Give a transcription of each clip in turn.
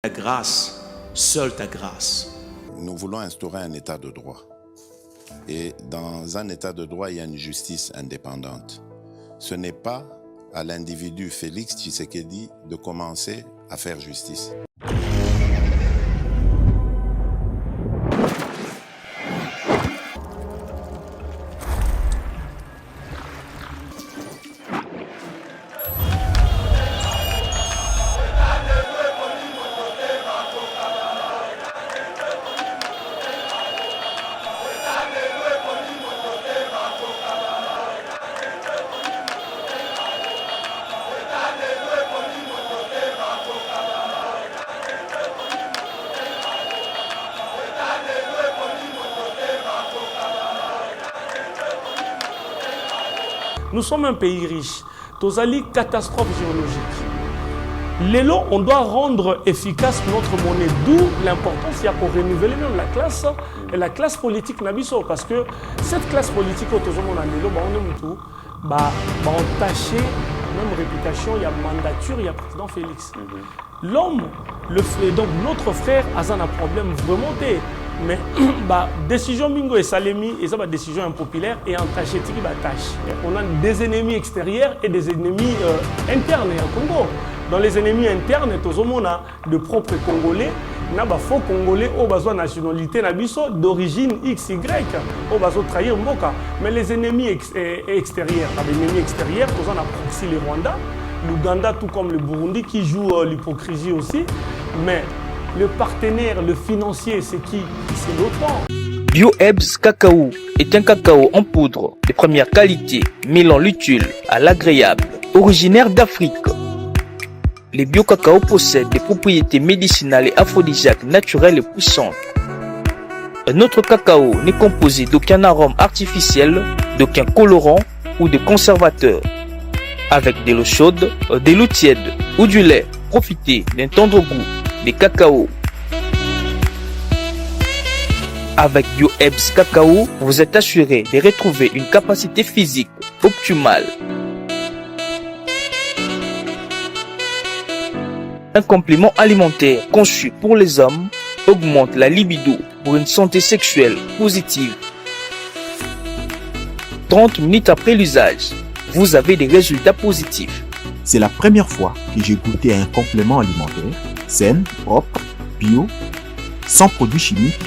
Ta grâce, seule ta grâce. Nous voulons instaurer un état de droit. Et dans un état de droit, il y a une justice indépendante. Ce n'est pas à l'individu Félix Tshisekedi de commencer à faire justice. Nous sommes un pays riche. Tozali, catastrophe géologique. Lélo, on doit rendre efficace notre monnaie. D'où l'importance, il y a pour renouveler même la classe politique Nabiso. Parce que cette classe politique, on entaché, même réputation, il y a mandature, il y a président Félix. L'homme, donc notre frère, a un problème vraiment. Mais décision bingo et salemi et ça décision impopulaire et entaché tiki tâche. On a des ennemis extérieurs et des ennemis internes au Congo. Dans les ennemis internes, on a de propres Congolais, na faux Congolais au besoin nationalité nabiso d'origine XY au besoin trahir Mboka. Mais les ennemis extérieurs, on a proxy le Rwanda, l'Ouganda tout comme le Burundi qui joue l'hypocrisie aussi, mais le partenaire, le financier, c'est qui? C'est l'OTAN. BioEbs Cacao est un cacao en poudre de première qualité, mêlant l'utile à l'agréable. Originaire d'Afrique, les bio-cacao possèdent des propriétés médicinales et aphrodisiaques naturelles et puissantes. Notre cacao n'est composé d'aucun arôme artificiel, d'aucun colorant ou de conservateur. Avec de l'eau chaude, de l'eau tiède ou du lait, profitez d'un tendre goût des cacao. Avec BioEbs Cacao, vous êtes assuré de retrouver une capacité physique optimale. Un complément alimentaire conçu pour les hommes augmente la libido pour une santé sexuelle positive. 30 minutes après l'usage, vous avez des résultats positifs. C'est la première fois que j'ai goûté à un complément alimentaire sain, propre, bio, sans produits chimiques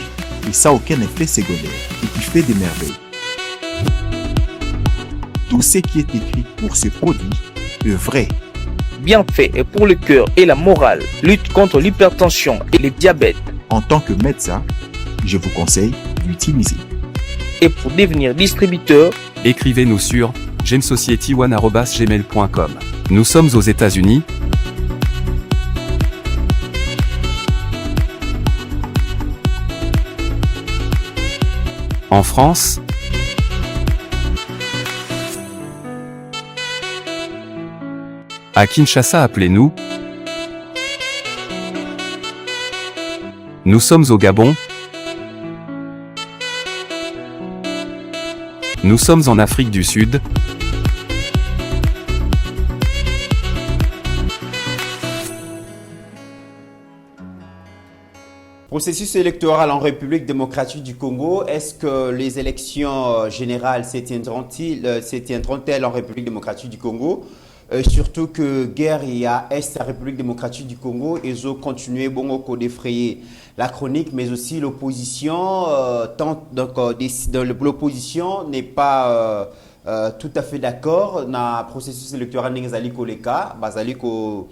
et sans aucun effet secondaire et qui fait des merveilles. Tout ce qui est écrit pour ce produit est vrai. Bien fait et pour le cœur et la morale, lutte contre l'hypertension et le diabète. En tant que médecin, je vous conseille d'utiliser. Et pour devenir distributeur, écrivez-nous sur gemsociety1@gmail.com. Nous sommes aux États-Unis. En France, à Kinshasa, appelez-nous. Nous sommes au Gabon. Nous sommes en Afrique du Sud. Processus électoral en République démocratique du Congo, est-ce que les élections générales s'étiendront-elles en République démocratique du Congo? Surtout que guerre il y a Est la République démocratique du Congo, ils ont continué bon d'effrayer la chronique, mais aussi l'opposition l'opposition n'est pas tout à fait d'accord dans le processus électoral n'ezali koleka bazali ko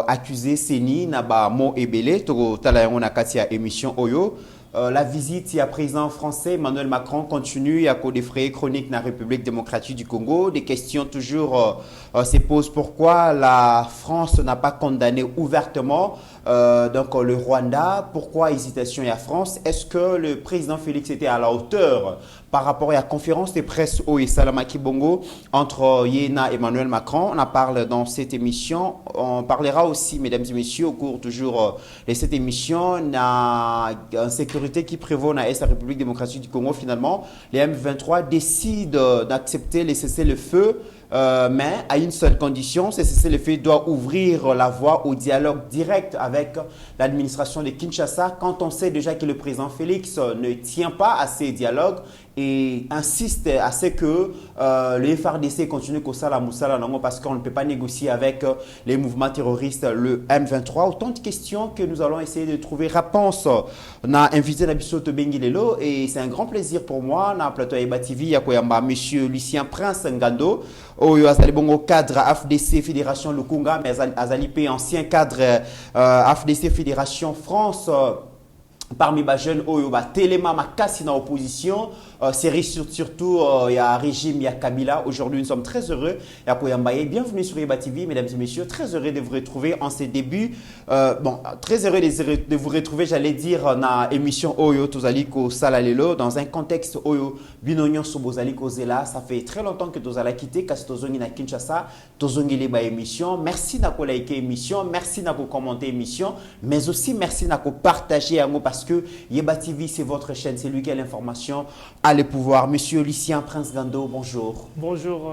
accusé Seni na ba mo ebele to tala yango na kati ya émission oyo. La visite du président français Emmanuel Macron continue à défrayer chronique dans la République démocratique du Congo. Des questions toujours se posent. Pourquoi la France n'a pas condamné ouvertement le Rwanda? Pourquoi hésitation à la France? Est-ce que le président Félix était à la hauteur par rapport à la conférence de presse au Salamaki Bongo entre Yéna et Emmanuel Macron? On en parle dans cette émission. On parlera aussi, mesdames et messieurs, au cours toujours de cette émission, la sécurité qui prévaut dans la République démocratique du Congo. Finalement, les M23 décident d'accepter les cessez-le-feu mais à une seule condition, c'est le fait doit ouvrir la voie au dialogue direct avec l'administration de Kinshasa quand on sait déjà que le président Félix ne tient pas à ces dialogues et insiste à ce que le FRDC continue Kosala Moussala Nango parce qu'on ne peut pas négocier avec les mouvements terroristes, le M23. Autant de questions que nous allons essayer de trouver réponse. On a invité Nabiso Tobengi Lelo et c'est un grand plaisir pour moi. On a plateau Eba TV, Yakoyamba, monsieur Lucien Prince Ngando, Azali Bongo cadre AFDC Fédération Lukunga, mais Azali P, ancien cadre AFDC Fédération France. Parmi les jeunes, il y a Téléma Makassi dans l'opposition. C'est surtout, il y a Régime, il y a Kabila. Aujourd'hui, nous sommes très heureux. Il y a Koyambaye. Bienvenue sur Eba TV, mesdames et messieurs. Très heureux de vous retrouver en ces débuts. Très heureux de vous retrouver, j'allais dire, dans l'émission Oyo Tozaliko Salalelo, dans un contexte Oyo Binonyon Sobozaliko Zela. Ça fait très longtemps que Tozala quitté, parce que Tozongi na Kinshasa, Tozongi Leba émission. Merci d'avoir liké émission, merci d'avoir commenté émission, mais aussi merci d'avoir partagé un mot parce que Eba TV, c'est votre chaîne, c'est lui qui a l'information. Les pouvoirs. Monsieur Lucien Prince Ngando, bonjour. Bonjour,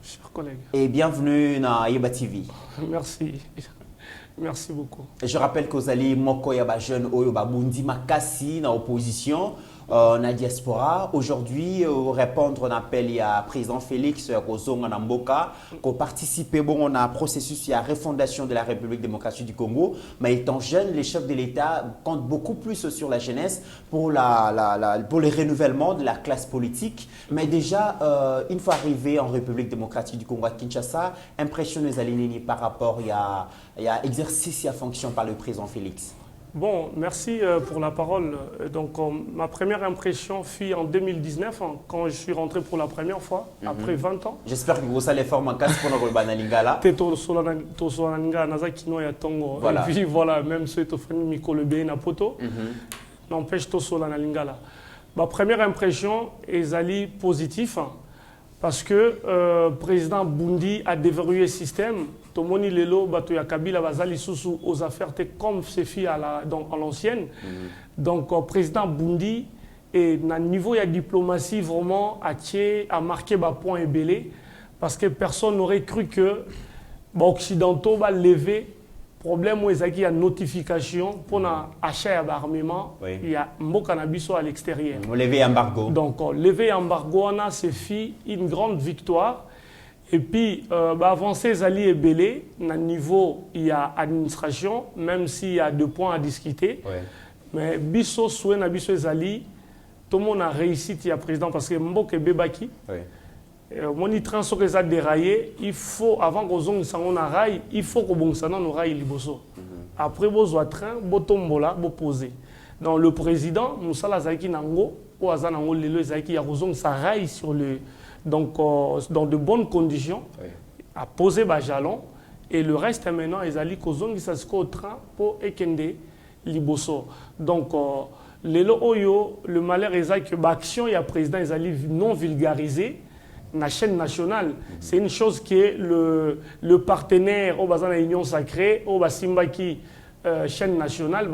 chers collègues. Et bienvenue dans Eba TV. Merci. Merci beaucoup. Je rappelle que vous allez Moko Yaba jeune Oyoba Bundi Makassi dans l'opposition, dans la diaspora. Aujourd'hui, répondre à un appel à président Félix Kozonga Namboka, qui participe bon, à un processus de refondation de la République démocratique du Congo. Mais étant jeune, les chefs de l'État comptent beaucoup plus sur la jeunesse pour, pour le renouvellement de la classe politique. Mais déjà, une fois arrivé en République démocratique du Congo à Kinshasa, impression des alignés par rapport à exercice et à fonction par le président Félix. Bon, merci pour la parole. Donc, ma première impression fut en 2019, quand je suis rentré pour la première fois, après 20 ans. J'espère que vous allez faire ma casse pour le Banalingala. Voilà. Et puis voilà, même ceux qui ont Mikolo na poto, n'empêche tout sur la Lingala. Ma première impression est positive parce que le président Bundi a déverrouillé le système. Tomoni Lelo, Batoya Kabila, Bazali Soussou aux affaires comme c'est fait à l'ancienne. Donc, le président Bundi, et à niveau de la diplomatie, vraiment, a marqué un point ébélé parce que personne n'aurait cru que les Occidentaux vont lever le problème où il y a une notification pour l'achat d'armement. Il y a un cannabis à l'extérieur. Lever l'embargo. Donc, lever l'embargo, c'est fait une grande victoire. Et puis, avancer les alliés belé, à niveau, il y a administration, même s'il y a 2 points à discuter. Mais biso souhait na biso les alliés, tout le monde a réussi, il y a président, parce que Mbok et Bebaki, mon itranso que ça déraillé, il faut, avant qu'on ait un rail, il faut qu'on ait un rail liboso. Après, vous avez un train, vous tombola, vous posez. Donc, le président, Moussa Lazaki Nango, ou Azanango Lelo Zaki, il y a un rail sur le. Donc, dans de bonnes conditions, à poser les jalons. Et le reste, maintenant, ils allaient au train pour Ekende Liboso. Donc, le malheur est que l'action, il y a président, ils allaient non vulgariser la chaîne nationale. C'est une chose qui est le partenaire au Bazan Union Sacrée, au Basimbaki. Chaîne nationale,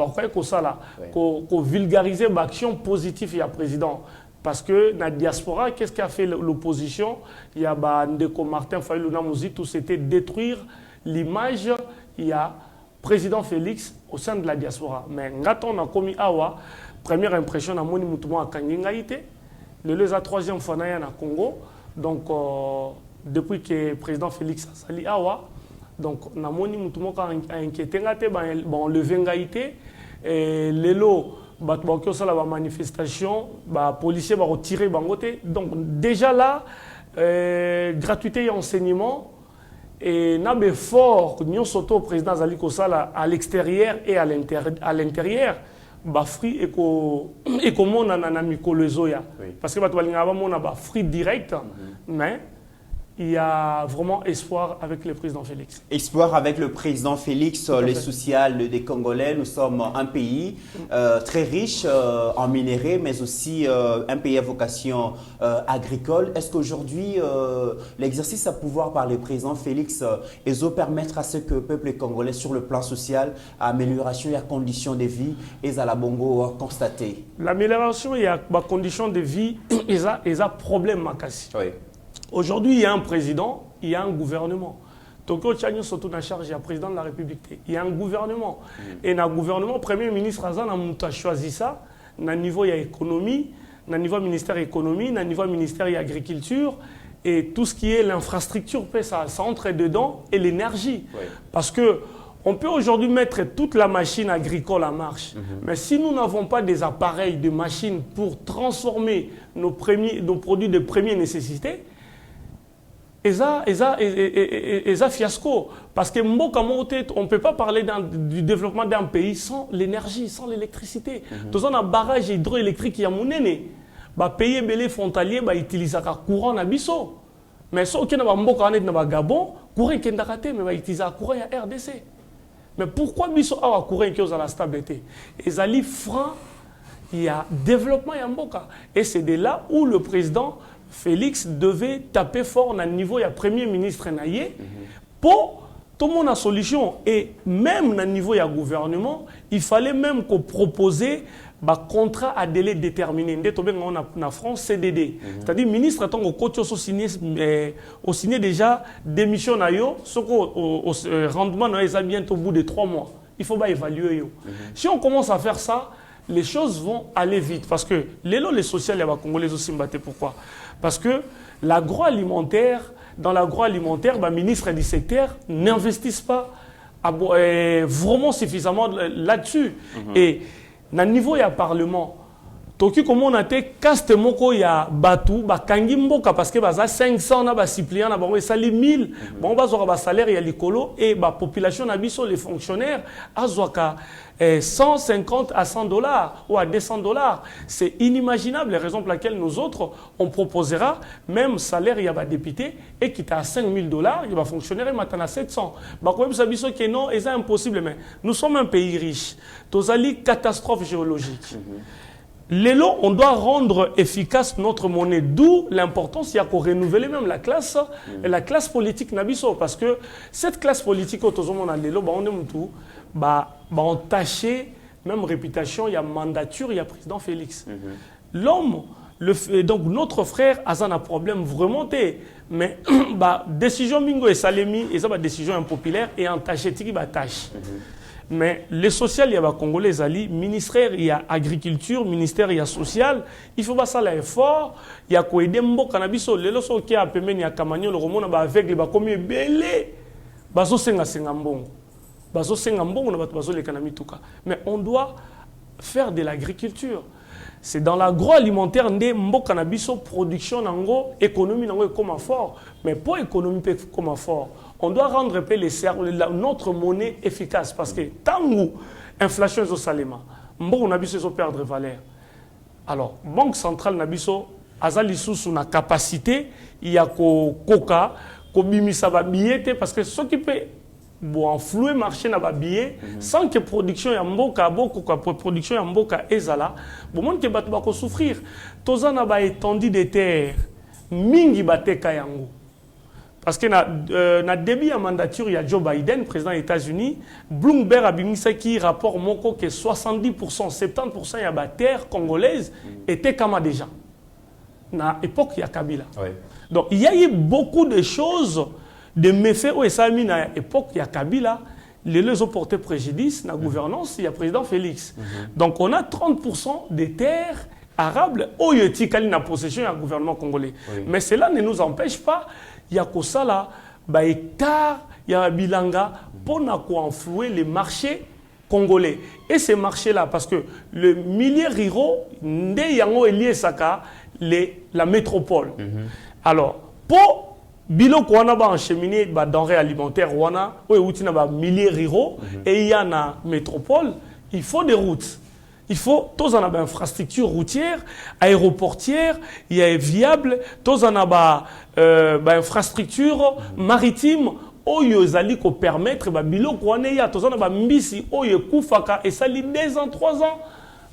qu'on vulgariser l'action positive, il y a président. Parce que dans la diaspora, qu'est-ce qu'a fait l'opposition? Il y a Ndeko Martin Fayulu Namouzi, tout c'était détruire l'image. Il y a président Félix au sein de la diaspora. Mais quand on a commis Awa, première impression, on a moni mutumo à Kangingaïté. Le 3e fois dans le Congo. Donc, depuis que le président Félix a sali Awa, donc on a moni mutumo à inquiéter, on levé Ngaïté. Et les lots. La manifestation, les policiers vont retirer bangoté. Donc déjà là, gratuité et enseignement, et n'a pas fort, nous sommes président Zali Kosala à l'extérieur et à l'intérieur, free et comme on a le zoya. Parce que on a free direct, mais il y a vraiment espoir avec le président Félix. Espoir avec le président Félix, le social des Congolais. Nous sommes un pays très riche en minéraux, mais aussi un pays à vocation agricole. Est-ce qu'aujourd'hui, l'exercice à pouvoir par le président Félix permettre à ce que le peuple congolais, sur le plan social, amélioration et conditions de vie, et à la bongo constaté? L'amélioration et la condition de vie, et ça problème, Makassi. Aujourd'hui, il y a un président, il y a un gouvernement. Tokyo Tchagno surtout en charge, il y a le président de la République. Il y a un gouvernement. Et dans le gouvernement, le premier ministre a choisi ça. Dans le niveau, il y a l'économie, dans le niveau ministère de l'économie, dans le niveau ministère de l'agriculture, et tout ce qui est l'infrastructure, ça entre dedans, et l'énergie. Oui. Parce que on peut aujourd'hui mettre toute la machine agricole en marche, mais si nous n'avons pas des appareils, des machines pour transformer nos produits de première nécessité, eza fiasco. Parce que on ne peut pas parler du développement d'un pays sans l'énergie, sans l'électricité. Dans un barrage hydroélectrique, il y a mon aîné. Pays belé frontalier, utilise le courant na biso. Mais si on a Gabon, courant qui est mais utilise le courant à RDC. Mais pourquoi biso a courant qui est à la stabilité? Et ali franc, il y a développement à Mboka. Et c'est de là où le président Félix devait taper fort dans le niveau du premier ministre Naye pour tout le monde a solution. Et même dans le niveau du gouvernement, il fallait même qu'on proposer un contrat à délai déterminé. On a en France CDD. C'est-à-dire, le ministre attend au signé déjà démission au rendement bientôt au bout de 3 mois. Il faut évaluer. Si on commence à faire ça, les choses vont aller vite. Parce que les sociales, il y a Congolais aussi battent. Pourquoi? Parce que l'agroalimentaire, dans l'agroalimentaire, le ministre du secteur n'investissent pas vraiment suffisamment là-dessus. Et dans le niveau, il y a Parlement. Toki, comme on a été, caste moko, il y a Batou, Kangi Mboka, parce que y a 500, il y a suppliants, il y a 1000, il y a salaire, il y a l'écolo, et la population, les fonctionnaires, il y a 150 à 100 dollars ou à 200 dollars. C'est inimaginable, les raisons pour lesquelles nous autres, on proposera même salaire, il y a des députés, et qui est à 5 000 dollars, il y a fonctionnaire, il y a 700. C'est impossible, mais nous sommes un pays riche. Nous avons une catastrophe géologique. L'élo, on doit rendre efficace notre monnaie, d'où l'importance, il y a pour renouveler même la classe politique Nabiso, parce que cette classe politique, on tâchait même réputation, il y a mandature, il y a président Félix. L'homme, donc notre frère a un problème vraiment, mais décision Mingo et Salemi, et ça décision impopulaire et entaché, tâche. Mais les social, il y a Congolais, ministère, il y a agriculture, ministère, il y a social. Il faut pas ça l'effort. Il y a quoi aider Mboka na biso. Les loso qui a pemé ni a Kamanyo le roman ba avec les ba comme belé. Baso senga mbongo. Baso senga mbongo na bato baso le kanami tuka. Mais on doit faire de l'agriculture. C'est dans l'agroalimentaire ndé Mboka na biso production nango, économie nango comme fort. Mais pour économie comme fort, on doit rendre notre monnaie efficace parce que tant que l'inflation est au salima, on a besoin de perdre valeur. Alors, Banque centrale Nabiso, Azali sous une capacité, il y a coca, bimisa ba billet parce que ce qui peut enflouer le marché na ba billet sans que production ya mboka production ya mboka ezala, bon que bato ba ko souffrir. Toza na ba étendue de terre, mingi bateka yango. Parce que dans début de mandature, il y a Joe Biden, président des États-Unis. Bloomberg a bimisa qui rapporte que 70%, 70% de la terre congolaise était comme déjà. À l'époque, il y a Kabila. Oui. Donc, il y a eu beaucoup de choses, de méfaits où ça a mis à l'époque, il y a Kabila. Les ont porté préjudice dans la gouvernance, il y a président Félix. Donc, on a 30% des terres arables où il y a une possession du gouvernement congolais. Oui. Mais cela ne nous empêche pas. Il y a que ça là, hectare, il y a bilanga pour influer les marchés congolais. Et ces marchés-là, parce que le millier riro, la métropole. Alors, pour bilo ko wana ba encheminer ba denrées alimentaires wana, outi na ba millier riro et il y en a métropole, il faut des routes. Il faut, tous en avoir une infrastructure routière, aéroportière, il y a viable, tous en avoir une infrastructure maritime, où ils allaient permettre, bilo kwane ya, tous en avoir mbisi, où ils koufaka, et ça lit 2 ans, 3 ans.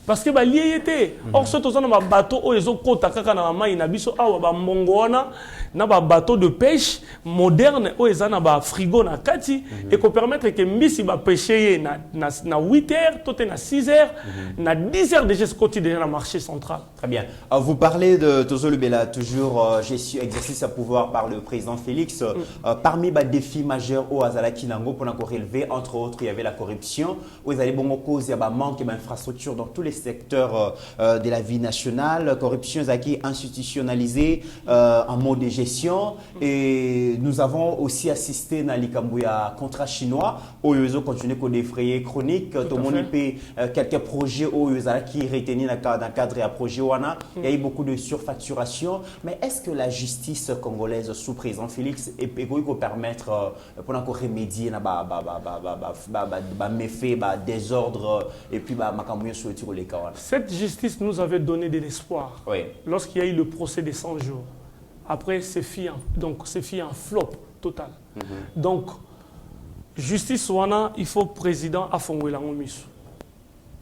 parce que lié était. Or ce tous na bateau o ezo kota kaka na mai na biso awa ba mbongona na ba bateau de pêche moderne o ezana ba frigo na kati et ko permettre que mbisi ba pêcher na 8 heures tout na 6 heures na 10 heures déjà ce côté déjà na marché central. Très bien. Vous parlez de Tozo Lubela, toujours gestion exercice à pouvoir par le président Félix. Parmi les défis majeurs au Azala Kinango pour relever, entre autres, il y avait la corruption. Où ils allaient bon cause, il y a manque d'infrastructures dans tous les secteurs de la vie nationale. Corruption qui est institutionnalisée en mode de gestion. Et nous avons aussi assisté à l'Ikambouya contrat chinois où ils ont continué à défrayer chronique. Tout le monde peut quelques projets où ils ont qui retenus dans le cadre de projet. Il y a eu beaucoup de surfacturation. Mais est-ce que la justice congolaise sous président Félix est pour permettre pour encore remédier à méfaits, désordre et puis sur le cas? Cette justice nous avait donné de l'espoir. Oui. Lorsqu'il y a eu le procès des 100 jours. Après, c'est fini un flop total. Donc, justice wana, il faut président à Fongolangomisu.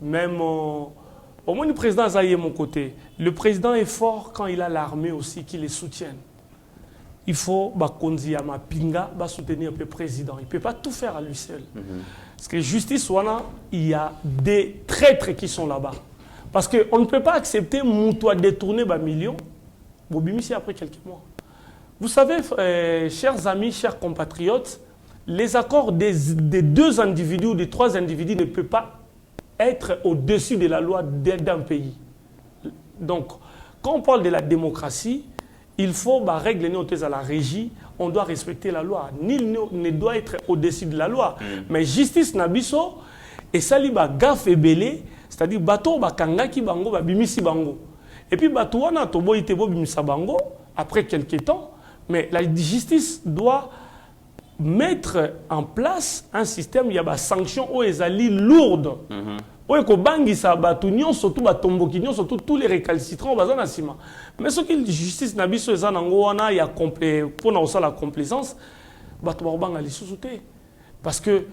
Même au moins le président Azaïe est mon côté. Le président est fort quand il a l'armée aussi qui les soutienne. Il faut Konzi Yama Pinga soutenir le président. Il ne peut pas tout faire à lui seul. Parce que justice wana, il y a des traîtres qui sont là-bas. Parce qu'on ne peut pas accepter Moutoua détourner millions. Bobimisi après quelques mois. Vous savez, chers amis, chers compatriotes, les accords des 2 individus ou des 3 individus ne peuvent pas être au-dessus de la loi d'un pays. Donc, quand on parle de la démocratie, il faut régler à la régie, on doit respecter la loi. Nul ne doit être au-dessus de la loi. Mais justice nabiso, et ça li gaffe et belé, c'est-à-dire bateau kangaki bango bimisi bango. Et puis bateau wana tobo itebo bimisa bango après quelques temps, mais la justice doit mettre en place un système, il y a des sanctions où elles sont lourdes. Où il y a surtout tous les récalcitrants. Mais ce que la justice n'a pas il y a pour la complaisance, parce que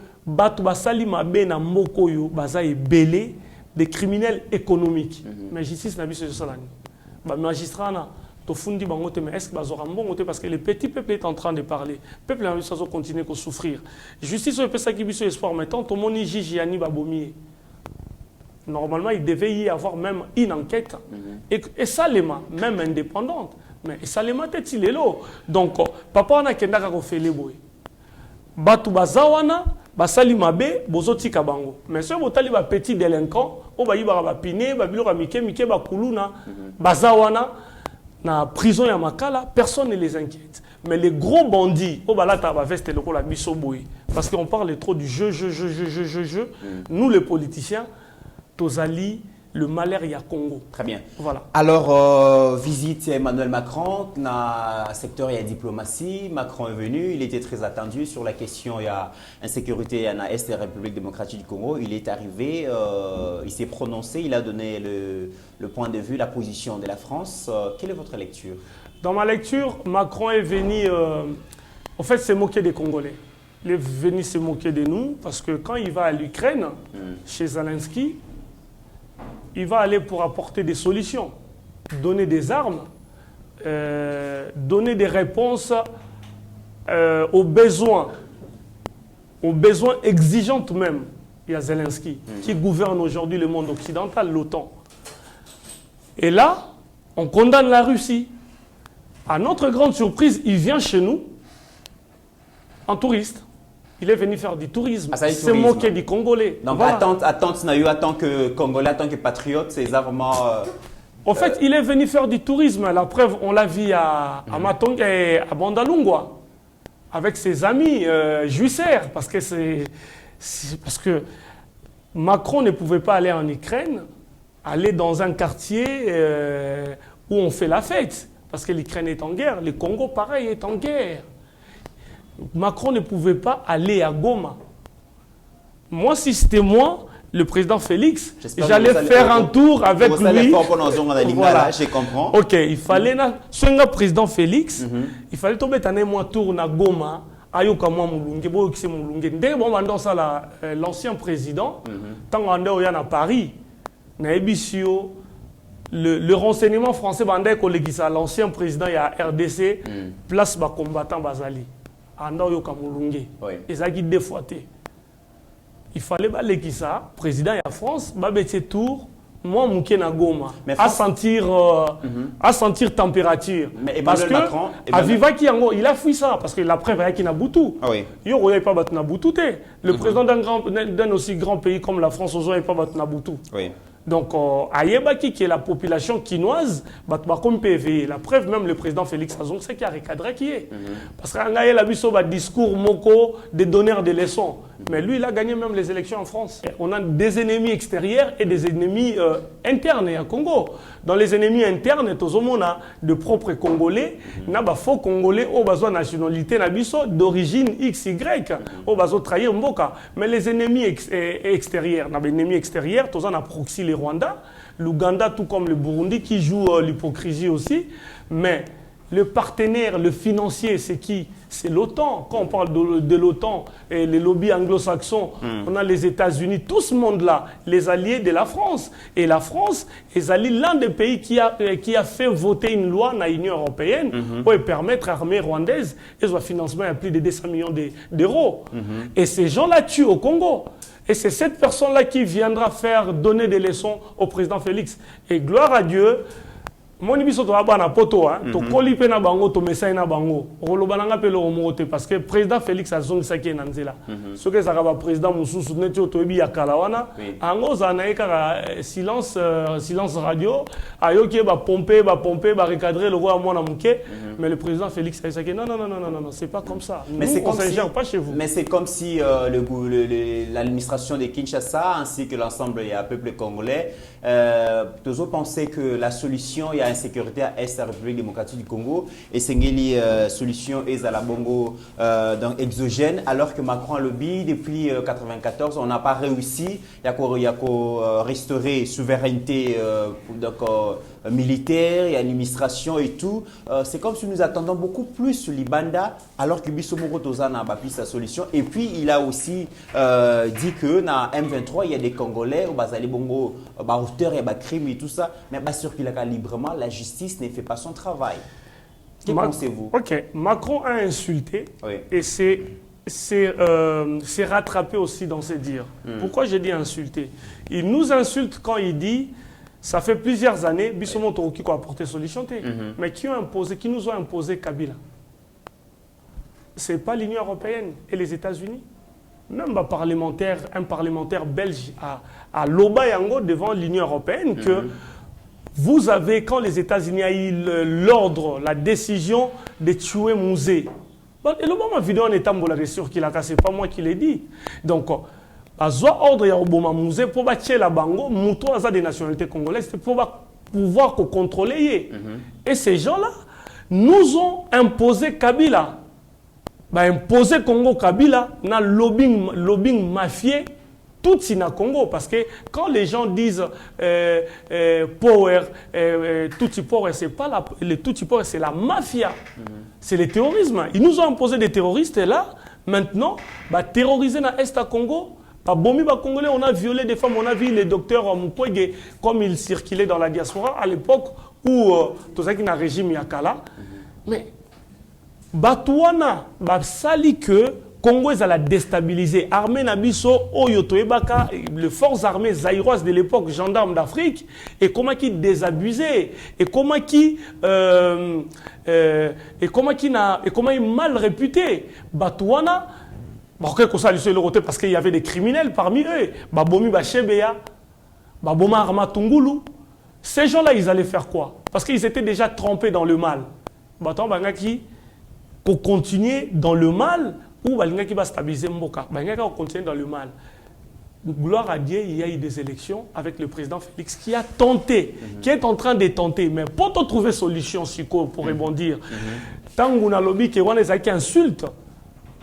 des criminels économiques. Mais la justice n'a pas magistrat mais est-ce que parce que le petit peuple est en train de parler. Le peuple a continué à souffrir. Justice est ça qui a espoir maintenant. Tout le monde est juge Yanni Babomier. Normalement, il devait y avoir même une enquête. Et ça, même indépendante. Mais ça, les matés, il est là. Donc, papa, on a qu'un d'accord fait les boys. Batu bazawana, basali mabe, bozoti kabango. Mais si vous avez un petit délinquant, vous avez un piné, vous avez un mike, bakuluna, bazawana, na prison ya makala, personne ne les inquiète. Mais les gros bandits, parce qu'on parle trop du jeu. Nous, les politiciens, Tozali, le malheur y a Congo. Très bien. Voilà. Alors, visite Emmanuel Macron dans le secteur de la diplomatie. Macron est venu, il était très attendu sur la question de l'insécurité dans l'Est de la République démocratique du Congo. Il est arrivé, il s'est prononcé, il a donné le point de vue, la position de la France. Quelle est votre lecture? Dans ma lecture, Macron est venu, en fait, se moquer des Congolais. Il est venu se moquer de nous parce que quand il va à l'Ukraine, chez Zelensky, il va aller pour apporter des solutions, donner des armes, donner des réponses aux besoins exigeants même. Il y a Zelensky qui gouverne aujourd'hui le monde occidental, l'OTAN. Et là, on condamne la Russie. À notre grande surprise, il vient chez nous en touriste. Il est venu faire du tourisme. C'est moqué du Congolais. Donc, voilà. Attends que Congolais, attends que patriote, c'est vraiment... En fait, il est venu faire du tourisme. La preuve, on l'a vu à Matong et à Bandalungwa, avec ses amis juissaires, parce que Macron ne pouvait pas aller en Ukraine, aller dans un quartier où on fait la fête, parce que l'Ukraine est en guerre, le Congo, pareil, est en guerre. Macron ne pouvait pas aller à Goma. Moi, si c'était moi, le président Félix, j'allais faire un tour avec lui. Voilà. Je comprends. Ok, il fallait, si le président Félix, il fallait tomber un tour à Goma. L'ancien président, tant qu'on est à Paris, le renseignement français bandait kolekisa l'ancien président ya RDC place ba combattant bazali anda yo kamulunge ezaki deux fois té il fallait ba lekisa président ya France ba bete tour moi mouké na Goma à sentir température mais parce que Macron, Aviva qui yango il a fui ça parce que la preuve qui na Boutou yo roya pas batna Boutou té le président d'un aussi grand pays comme la France ozo pas batna Boutou donc ayebaki qui est la population quinoise comme PV la preuve même le président Félix Azong c'est qui a recadré qui est parce que nga la biso ba discours moko des donneurs de leçons mais lui il a gagné même les élections en France. On a des ennemis extérieurs et des ennemis internes à Congo. Dans les ennemis internes on a de propres Congolais na ba faux Congolais au besoin nationalité na biso d'origine XY au besoin trahir mboka mais les ennemis extérieurs na ba ennemis extérieurs on a proxy les Rwanda, l'Ouganda tout comme le Burundi qui joue l'hypocrisie aussi mais le partenaire, le financier, c'est qui? C'est l'OTAN. Quand on parle de l'OTAN et les lobbies anglo-saxons, on a les États-Unis, tout ce monde-là, les alliés de la France. Et la France est l'un des pays qui a fait voter une loi dans l'Union européenne pour permettre à l'armée rwandaise et son financement à plus de 200 millions d'euros. Et ces gens-là tuent au Congo. Et c'est cette personne-là qui viendra faire donner des leçons au président Félix. Et gloire à Dieu, mon biso to abana poto to koli pe na bango to message na bango roloba nanga pe lo mote parce que président Félix azongisa ki na nzela ce que ça va président mususu neto to ebi ya kalawana ango za na eka silence radio ayoki ba pomper ba recadrer le roi mwana muke mais le président Félix a dit non c'est pas comme ça mais c'est comme si pas chez vous mais c'est comme si l'administration de Kinshasa ainsi que l'ensemble du peuple congolais tous pensaient que la solution il y a insécurité à Est, la République démocratique du Congo, et c'est une solution à la Bongo exogène, alors que Macron a lobby depuis 1994, on n'a pas réussi à restaurer la souveraineté militaire et administration et tout. C'est comme si nous attendons beaucoup plus sur l'Ibanda, alors que Bissomoro Tozana a pris sa solution. Et puis, il a aussi dit que dans M23, il y a des Congolais, Bazali Bongo, auteurs et crimes et tout ça, mais pas sûr qu'il a librement, la justice ne fait pas son travail. Que pensez-vous? Ok, Macron a insulté et c'est rattrapé aussi dans ses dires. Pourquoi j'ai dit insulter? Il nous insulte quand il dit ça fait plusieurs années, Bissomoto qui a apporté solution, mais qui nous ont imposé Kabila. Ce n'est pas l'Union européenne et les États-Unis. Même un parlementaire belge à Loba Yango devant l'Union européenne que vous avez, quand les États-Unis ont eu l'ordre, la décision de tuer Mouzé. Et le moment vidéo en état sûr qu'il a cassé, pas moi qui l'ai dit. Donc, ordre ya Obama Mouzé pour tuer la bango, mouton à des nationalités congolaises, pour pouvoir contrôler. Et ces gens-là nous ont imposé Kabila. Imposer Congo Kabila na lobbying mafieux tout na Congo parce que quand les gens disent power Tutsi power c'est pas le Tutsi power c'est la mafia c'est le terrorisme ils nous ont imposé des terroristes et là maintenant terroriser na Est à Congo Bomi Congolais on a violé des femmes on a vu les docteurs Mukwege comme ils circulaient dans la diaspora à l'époque où tout ça qui n'a régime Yakala mais Batouana, sali que Congo est à la déstabiliser. Armée Nabiso, Oyoto Ebaka, les forces armées zaïroises de l'époque, gendarmes d'Afrique, et comment qui désabusé, et comment qui mal réputé. Batouana, parce qu'il y avait des criminels parmi eux. Babomi Bachebeya, Baboma Armatungulu. Ces gens-là, ils allaient faire quoi? Parce qu'ils étaient déjà trempés dans le mal. Batouana Bangaki, pour continuer dans le mal ou qui va stabiliser Mboka. Va continuer dans le mal. Gloire à Dieu, il y a eu des élections avec le président Félix qui a tenté, qui est en train de tenter, mais pour trouver solution pour rebondir. Tant qu'on a lobby qui insulte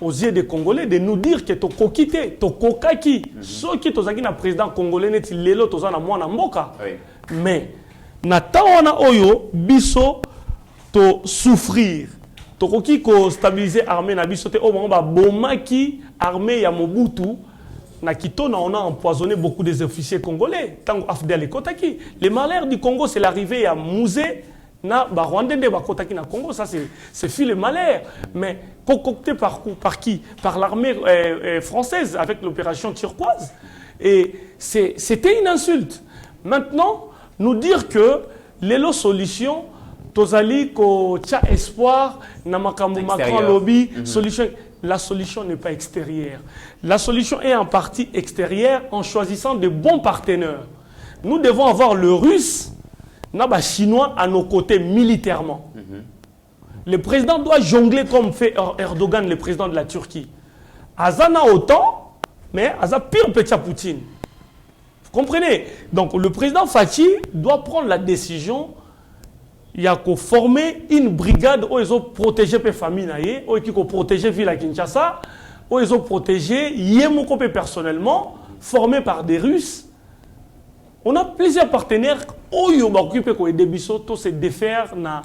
aux yeux des Congolais de nous dire que tu as quitté, tu as kokaki. Ceux qui sont le président congolais, tu lelo tu as moi na Mboka. Mais na tawana oyo biso to souffrir. Tokoki ko stabiliser armée na biso te o moment ba bomaki armée ya Mobutu na Kitona, on a empoisonné beaucoup des officiers congolais. Tant Afdel et Kotaki. Les malheurs du Congo, c'est l'arrivée à Mouzé, na Rwandais de Kotaki na Congo. Ça, c'est fil le malheur. Mais concocté par qui? Par l'armée française avec l'opération turquoise. Et c'était une insulte. Maintenant, nous dire que les solutions, Tozali, ko tia espoir, na makambo Macron lobby, solution. La solution n'est pas extérieure. La solution est en partie extérieure en choisissant de bons partenaires. Nous devons avoir le russe, naba chinois à nos côtés militairement. Le président doit jongler comme fait Erdogan, le président de la Turquie. Azana autant, mais Aza pire petit Poutine. Vous comprenez? Donc le président Fachi doit prendre la décision. Il y a qu'à former une brigade où ils ont protégé les familles, où ils ont protégé la ville à Kinshasa, où ils ont protégé Yemoko personnellement, formé par des Russes. On a plusieurs partenaires où ils ont occupé des bisottos se défaire na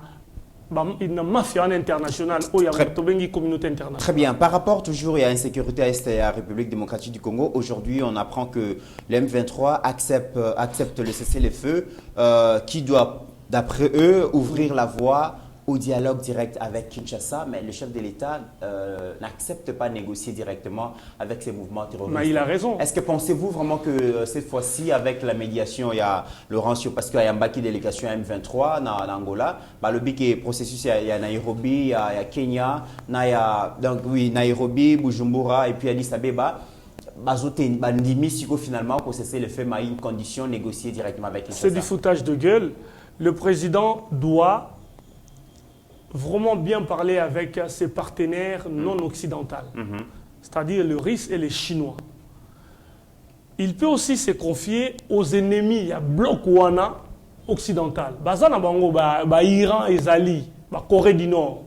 une mafia internationale, où il y a une communauté internationale. Très bien. Par rapport toujours à l'insécurité à l'Est et à la République démocratique du Congo, aujourd'hui on apprend que le M23 accepte le cessez-le-feu qui doit, d'après eux, ouvrir la voie au dialogue direct avec Kinshasa, mais le chef de l'État n'accepte pas de négocier directement avec ces mouvements terroristes. Mais il a raison. Est-ce que pensez-vous vraiment que cette fois-ci, avec la médiation, il y a Laurentio, parce qu'il y a une délégation M23 en Angola, le BIC processus, il y a Nairobi, il y a Kenya, donc oui, Nairobi, Bujumbura et puis Addis Abeba. Finalement, pour cesser le fait, mais une condition négocier directement avec Kinshasa. C'est du foutage de gueule. Le président doit vraiment bien parler avec ses partenaires non occidentaux, c'est-à-dire le Russe et les Chinois. Il peut aussi se confier aux ennemis, il y a bloc Wana occidental. Bazana bango Iran et Zali, Corée du Nord.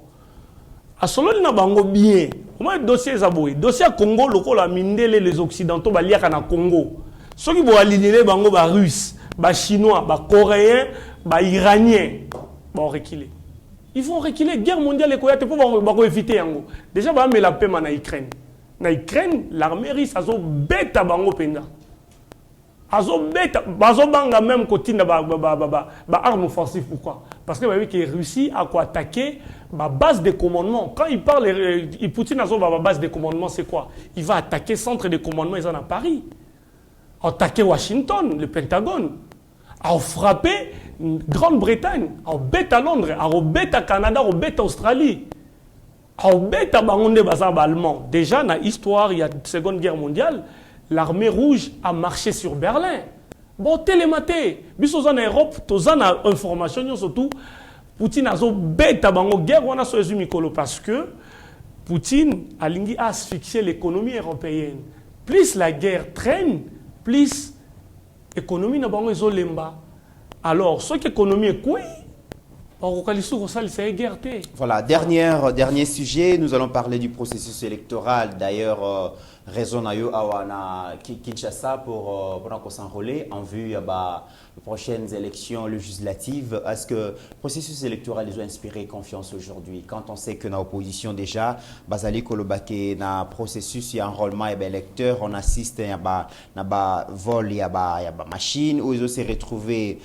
A solo na bango bien. Comment dossier Zaboui, dossier Congo loko la mindele les occidentaux ba liaka na Congo. Ceux qui vont aligner bango ba russe, ba chinois, ba coréen, ba iranien, ba reculer. Ils vont reculer. Guerre mondiale pour éviter. Déjà, on a la paix en Ukraine. En Ukraine, l'armée russe a bêta bango penda. Azo bêta, bazo banga même côté na arme offensive. Pourquoi? Parce que la Russie a quoi attaquer la base de commandement. Quand il parle, Poutine a la base de commandement, c'est quoi? Il va attaquer centre de commandement, ils sont à Paris. Attaquer Washington, le Pentagone. A frappé Grande-Bretagne, a bête à Londres, a bête à Canada, a bête à Australie, a bête à Bangonde Bazar allemand. Déjà, dans l'histoire, il y a la Seconde Guerre mondiale, l'armée rouge a marché sur Berlin. Bon, télématé, bisous en Europe, tous en information, surtout, Poutine a bête à Bango guerre, on a choisi Mikolo parce que Poutine a asphyxié l'économie européenne. Plus la guerre traîne, plus l'économie n'a pas lemba. Alors, ce qui est économie est quoi? Voilà, dernier sujet, nous allons parler du processus électoral. D'ailleurs, raison à Kinshasa pour qu'on s'enrôler en vue des prochaines élections législatives. Est-ce que le processus électoral les a inspiré confiance aujourd'hui? Quand on sait que dans l'opposition déjà, Bazali Kolobake, dans le processus d'enrôlement et électeur, on assiste à un vol, il y a une machine où ils ont se retrouvé.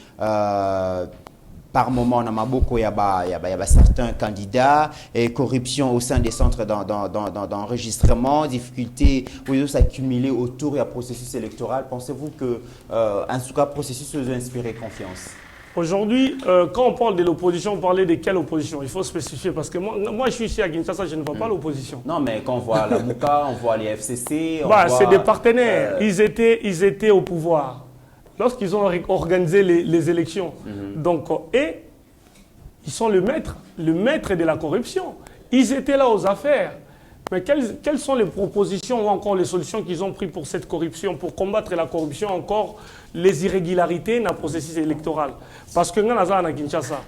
Par moment, on a beaucoup, il y a certains candidats, et corruption au sein des centres d'enregistrement, difficultés où ils s'accumuler autour du processus électoral. Pensez-vous que, en tout cas, le processus vous a inspiré confiance? Aujourd'hui, quand on parle de l'opposition, on parlait de quelle opposition? Il faut spécifier, parce que moi je suis ici à Kinshasa, je ne vois pas l'opposition. Non, mais quand on voit la Mouka, on voit les FCC, c'est des partenaires, ils étaient au pouvoir lorsqu'ils ont organisé les élections. Donc, et ils sont le maître de la corruption. Ils étaient là aux affaires. Mais quelles sont les propositions ou encore les solutions qu'ils ont prises pour cette corruption, pour combattre la corruption, encore les irrégularités dans le processus électoral? Parce que nous sommes à Kinshasa.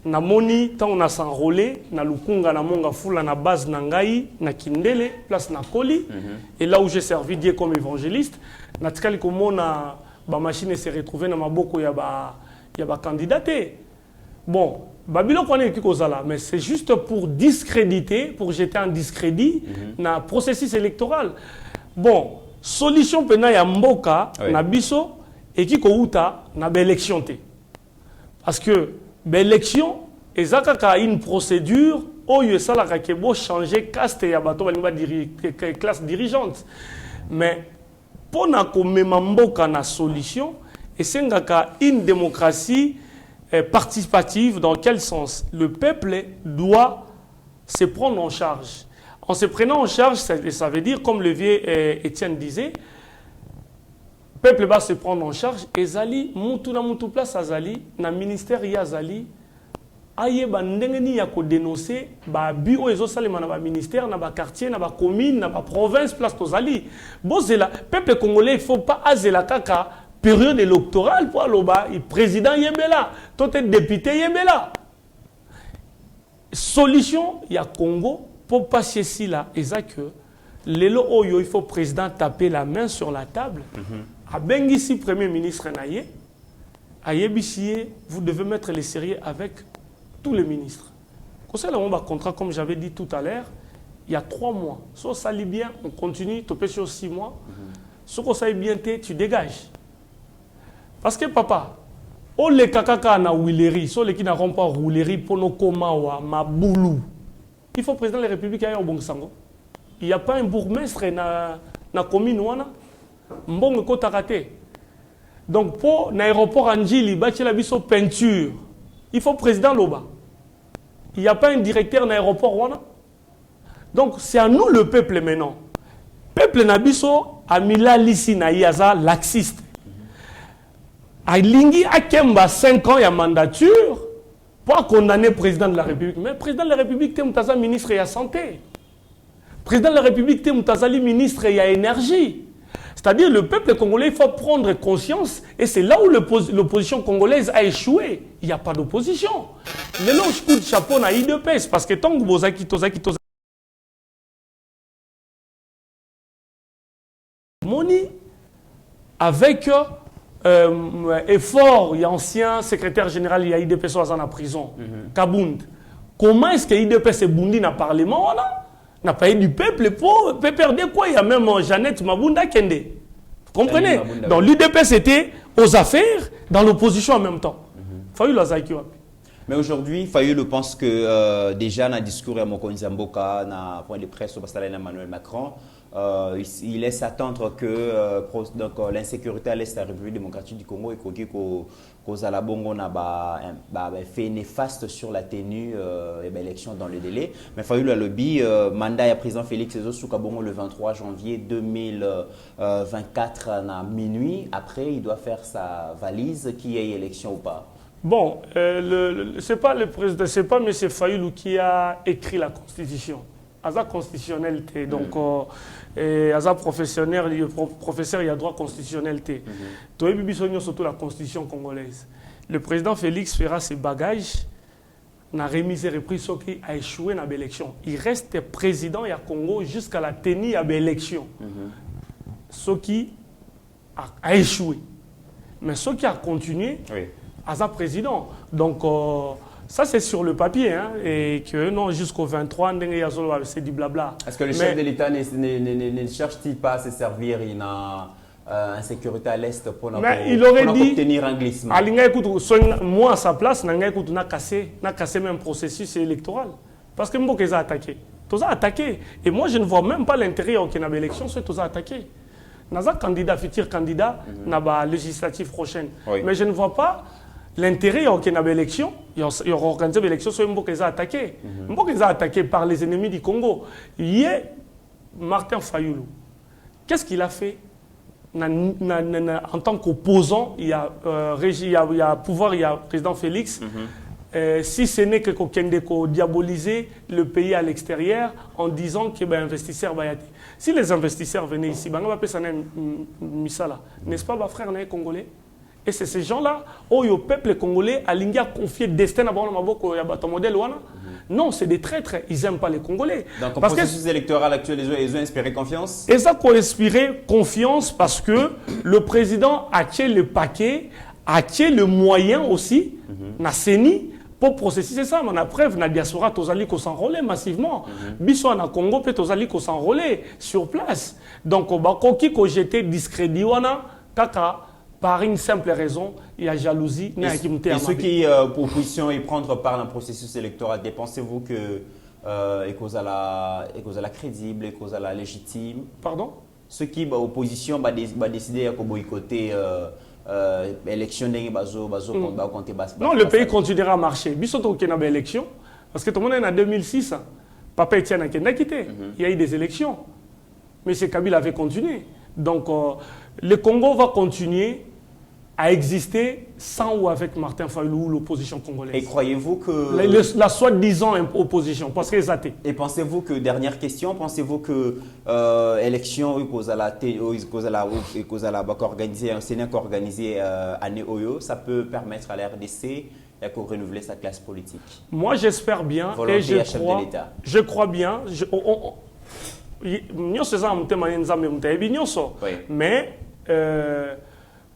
Nous avons s'enrôlé, nous avons fait la base Nangaï, na Kindele, place Nakoli. Et là où j'ai servi Dieu comme évangéliste, nous avons la machine s'est retrouvée dans Maboko, il y a candidaté. Bon, Babylone connaît qui cause là, mais c'est juste pour discréditer, pour jeter en discrédit dans le processus électoral. Bon, solution pena ya mboka Oui. na biso et qui kouta na élection té. Parce que l'élection ezaka une procédure oyo esalaka ke bo changer caste ya bato balinga classe dirigeante. Mais pour na komema mboka na solution esengaka une démocratie participative. Dans quel sens? Le peuple doit se prendre en charge. En se prenant en charge, ça veut dire, comme le vieux Étienne disait, le peuple va se prendre en charge. Et Zali, mutu na mutu place Azali, na ministère ya Zali, aye ba ndengeni ya ko dénoncer ba bio ezo salema na ba ministère, na ba quartier, na ba commune, na ba province place to Zali. Bozela, peuple congolais, il faut pas azela kaka période électorale pour aloba, président yebela, tout est député yebela. Solution, il y a Congo. Pour passer ici là, que lelo oyo il faut président taper la main sur la table. A Bengisi premier ministre naye, a Yebissié, vous devez mettre les sérieux avec tous les ministres. Concernant le contrat, comme j'avais dit tout à l'heure, il y a 3 mois. Soit ça lit bien, on continue, tu peux sur 6 mois. Soit ça lit bien, tu dégages. Parce que papa, oh les kakaka na Willery, soit les qui n'auront pas roulerie pour nos komawa, ma boulou. Il faut président de la République ailleurs au Bongsango. Il n'y a pas un bourgmestre na commune wana. Mbong ko takate. Donc pour l'aéroport Anjili, bâti la biso peinture. Il faut président Loba. Il n'y a pas un directeur d'aéroport wana. Donc c'est à nous le peuple maintenant. Peuple nabiso amila lisi na yaza laxiste. Alingi akemba 5 ans ya mandature. Pas condamner le président de la République, mais le président de la République, c'est le ministre de la Santé. Le président de la République, c'est le ministre de l'énergie. C'est-à-dire le peuple congolais, il faut prendre conscience, et c'est là où l'opposition congolaise a échoué. Il n'y a pas d'opposition. Mais là, je coup de chapeau à IDPS, parce que tant que vous avez Moni, avec effort, il y a ancien secrétaire général, il y a IDPS en prison, Kabound. Comment est-ce que IDPS est bondi dans le Parlement? N'a pas eu du peuple pour perdre quoi? Il y a même Jeannette Mabunda Kende. Vous comprenez? Donc l'IDPS était aux affaires, dans l'opposition en même temps. Fayou Lazaki. Mais aujourd'hui, Fayou pense que déjà dans le discours à Mokonzi Mboka, dans le point de presse au Emmanuel Macron, il laisse attendre que l'insécurité à l'est de la République démocratique du Congo et qu'aux Alabongo n'a fait néfaste sur la tenue de l'élection dans le délai. Mais Fayou le lobby, mandat à président Félix Soukabongo le 23 janvier 2024 à minuit. Après, il doit faire sa valise, qui est élection ou pas. Bon, c'est pas le président, c'est pas M. Fayulu qui a écrit la Constitution. Aza constitutionnalité, donc Aza professeur, il y a droit constitutionnalité. Toi, surtout la Constitution congolaise. Le président Félix fera ses bagages, n'a remise et repris ce qui a échoué dans l'élection. Il reste président du Congo jusqu'à la tenue de l'élection. Ce qui a échoué. Mais ce qui a continué, oui. Aza président. Donc, ça, c'est sur le papier, hein, et que non, jusqu'au 23, c'est du blabla. Est-ce que le chef de l'État ne cherche-t-il pas à se servir une insécurité à l'Est pour obtenir un glissement? Moi, à sa place, je n'ai cassé même processus électoral. Parce que moi, ils ont attaqué. Ils ont attaqué. Et moi, je ne vois même pas l'intérêt au Kenya élection, c'est qu'ils ont attaqué. Nous avons candidat, futur candidat, dans la législative prochaine. Oui. Mais je ne vois pas l'intérêt au Kenya élection. Il y aura organisé l'élection, c'est qu'ils ont attaqué. Ils ont attaqué par les ennemis du Congo. Hier, Martin Fayulu, qu'est-ce qu'il a fait en tant qu'opposant? Il y a pouvoir, il y a président Félix. Si ce n'est que diaboliser le pays à l'extérieur en disant que les investisseurs vont y être. Si les investisseurs venaient ici, n'est-ce pas, frère congolais? Et c'est ces gens-là, au peuple congolais, a confié le destin à modèle. Non, c'est des traîtres, ils n'aiment pas les Congolais. Donc, le processus électoral actuel, ils ont inspiré confiance? Et ça a inspiré confiance parce que le président a tiré le paquet, a tiré le moyen aussi, n'a séni, pour processus c'est ça, mais la preuve, la diaspora, tozali ko s'enrôler massivement. Biso na Congo, peut tozali ko s'enrôler sur place. Donc, bakoki ko jeter discrédit wana, kaka, par une simple raison, il y a jalousie. Et ceux qui, pour opposition, et prendre part dans le processus électoral, pensez-vous que la crédible, la légitime? Pardon? Ceux qui, opposition, va décider de boycotter l'élection, non, le pays continuera à marcher. Bisoto qui n'a pas élection, parce que tout le monde est en 2006. Papa Etienne a quitté. Il y a eu des élections. Mais c'est Kabila avait continué. Donc, le Congo va continuer à exister sans ou avec Martin Fayulu, l'opposition congolaise. Et croyez-vous que... La soi-disant opposition, parce qu'elle est athée. Et pensez-vous que, dernière question, pensez-vous que l'élection organisée, un Sénat organisé année Oyo, ça peut permettre à la RDC de renouveler sa classe politique? Moi, j'espère bien et je crois bien. Mais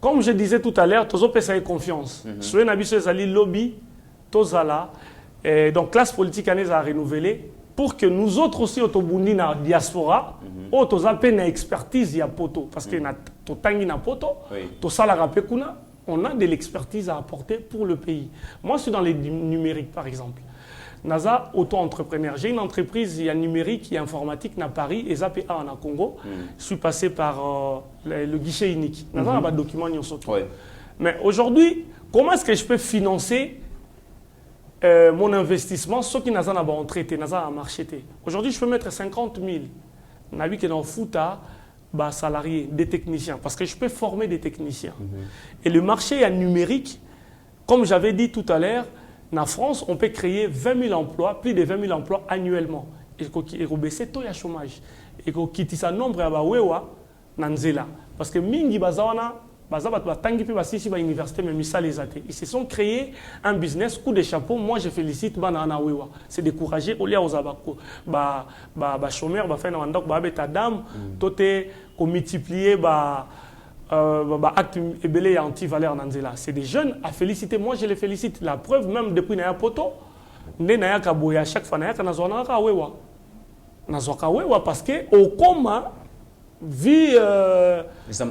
comme je disais tout à l'heure, tous les confiance. Sur les lobby, donc classe politique à renouveler pour que nous autres aussi autobundi na diaspora, tous appel na expertise ya poto parce que na totangi na poto, to sala rapekuna, on a de l'expertise à apporter pour le pays. Moi, je suis dans les numériques par exemple. NASA auto-entrepreneur. J'ai une entreprise numérique et informatique à Paris et ZAPA en Congo. Je suis passé par le guichet unique. NASA n'a pas de documents ni Mais aujourd'hui, comment est-ce que je peux financer mon investissement, ce qui n'a pas entré, n'a pas marché? Aujourd'hui, je peux mettre 50 000. On a vu que dans le foot, salariés, des techniciens, parce que je peux former des techniciens. Et le marché numérique, comme j'avais dit tout à l'heure, en France, on peut créer 20 000 emplois, plus de 20 000 emplois annuellement. Et qu'on baisse le taux de chômage. Et qu'on quitte ce nombre à Bawewa, Nanzela. Parce que Mingi Bazawana, université, mais ils se sont créés un business, coup de chapeau. Moi, je félicite Banana Wewa. C'est découragé. Au lieu aux abako, chômeur, faire un mandok, dame, tout est multiplié, acte ébélé anti-valeur Nanzela. C'est des jeunes à féliciter. Moi, je les félicite. La preuve, même depuis Naya Poto, Naya Kaboya, chaque fois, Naya Kanazwana Wewa. Nazwaka Wewa parce que au coma, vu les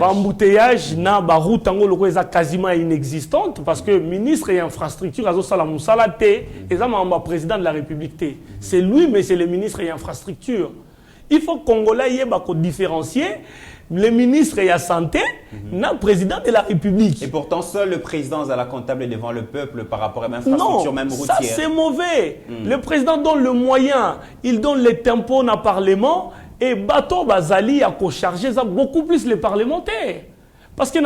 embouteillages, na route quasiment inexistante parce que ministre et infrastructure, Azo Salamou Salate, et président de la République. C'est lui, mais c'est le ministre et infrastructure. Il faut que Congolais y ait différencier le ministre et la santé, le président de la République. Et pourtant, seul le président a la comptable devant le peuple par rapport à l'infrastructure, même routière. Ça c'est mauvais. Le président donne le moyen, il donne les tempos dans le Parlement et Bato Bazali a co-chargé beaucoup plus les parlementaires. Parce que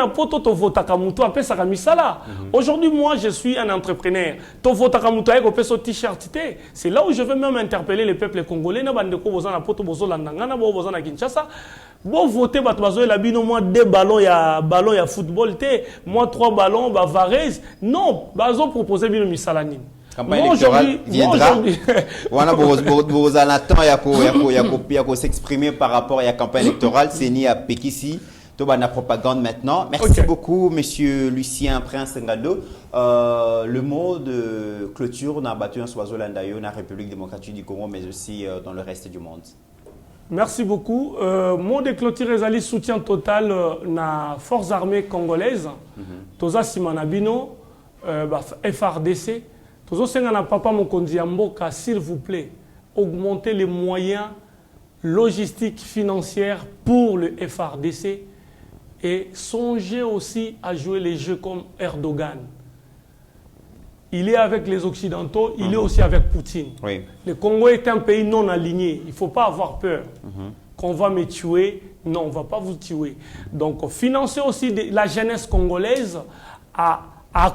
aujourd'hui, moi, je suis un entrepreneur. C'est là où je veux même interpeller les peuples congolais. Bon, voter, moi, 2 ballons, il y a football, moi, 3 ballons, Varese. Non, bazo proposer bien Misalanine. Campagne électorale viendra. Voilà, vous en attendez, il y a s'exprimer par rapport à la campagne électorale, c'est ni à Pekissi. La propagande maintenant. Merci beaucoup, monsieur Lucien Prince Ngado. Le mot de clôture, on a battu un oiseau landayo dans la République démocratique du Congo, mais aussi dans le reste du monde. Merci beaucoup. Mot de clôture, est soutien total na forces armées congolaises. Toza Simanabino, FRDC. Tozo Sengana Papa Mokonzi Mboka, s'il vous plaît, augmenter les moyens logistiques, financiers pour le FRDC. Et songez aussi à jouer les jeux comme Erdogan. Il est avec les Occidentaux, il est aussi avec Poutine. Oui. Le Congo est un pays non aligné. Il ne faut pas avoir peur qu'on va me tuer. Non, on ne va pas vous tuer. Donc, financer aussi la jeunesse congolaise à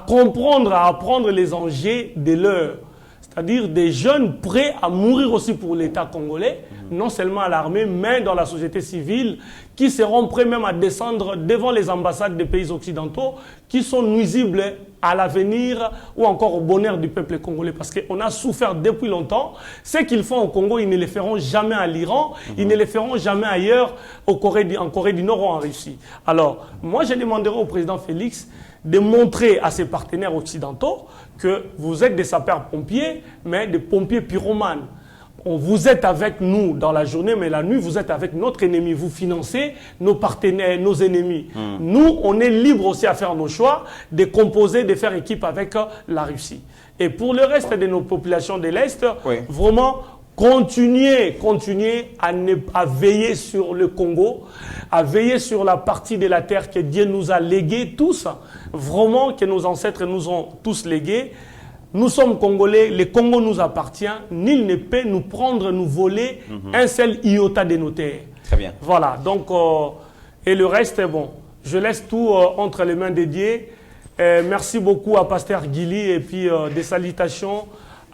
comprendre, à apprendre les enjeux de l'heure. C'est-à-dire des jeunes prêts à mourir aussi pour l'État congolais, non seulement à l'armée, mais dans la société civile, qui seront prêts même à descendre devant les ambassades des pays occidentaux qui sont nuisibles à l'avenir ou encore au bonheur du peuple congolais. Parce qu'on a souffert depuis longtemps. Ce qu'ils font au Congo, ils ne le feront jamais à l'Iran, ils ne le feront jamais ailleurs en Corée du Nord ou en Russie. Alors, moi, je demanderai au président Félix de montrer à ses partenaires occidentaux que vous êtes des sapeurs-pompiers, mais des pompiers pyromanes. Vous êtes avec nous dans la journée, mais la nuit, vous êtes avec notre ennemi. Vous financez nos partenaires, nos ennemis. Nous, on est libre aussi à faire nos choix, de composer, de faire équipe avec la Russie. Et pour le reste de nos populations de l'Est, vraiment, continuez à veiller sur le Congo, à veiller sur la partie de la terre que Dieu nous a léguée tous, vraiment que nos ancêtres nous ont tous légués. Nous sommes Congolais, le Congo nous appartient, nul ne peut nous prendre, nous voler un seul iota de nos terres. Très bien. Voilà, donc, et le reste, bon, je laisse tout entre les mains de Dieu. Merci beaucoup à Pasteur Guili et puis des salutations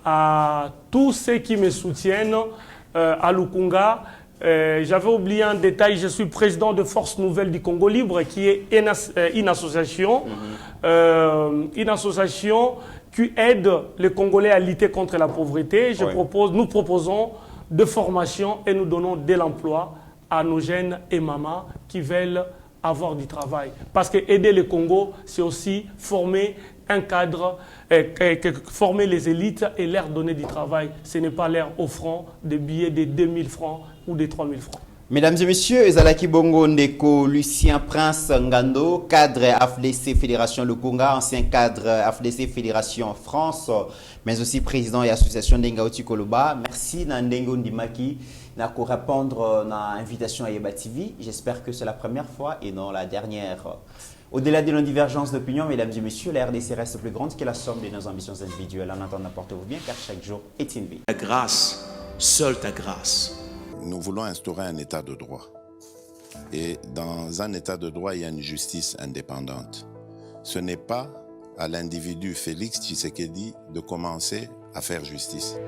à tous ceux qui me soutiennent à Lukunga. J'avais oublié un détail, je suis président de Force Nouvelle du Congo Libre qui est une association qui aide les Congolais à lutter contre la pauvreté. Nous proposons de formation et nous donnons de l'emploi à nos jeunes et mamans qui veulent avoir du travail. Parce que aider le Congo, c'est aussi former un cadre, former les élites et leur donner du travail. Ce n'est pas leur offrant des billets de 2000 francs ou de 3000 francs. Mesdames et messieurs, Ezalaki Bongo Ndeko, Lucien Prince Ngando, cadre AFDC Fédération Lukunga, ancien cadre AFDC Fédération France, mais aussi président et association Ndengaouti Koloba. Merci Nandengo Ndimaki pour répondre à l'invitation à Yeba TV. J'espère que c'est la première fois et non la dernière. Au-delà de nos divergences d'opinion, mesdames et messieurs, la RDC reste plus grande que la somme de nos ambitions individuelles. En attendant, portez-vous bien car chaque jour est une vie. Ta grâce, seule ta grâce. Nous voulons instaurer un état de droit. Et dans un état de droit, il y a une justice indépendante. Ce n'est pas à l'individu Félix Tshisekedi de commencer à faire justice.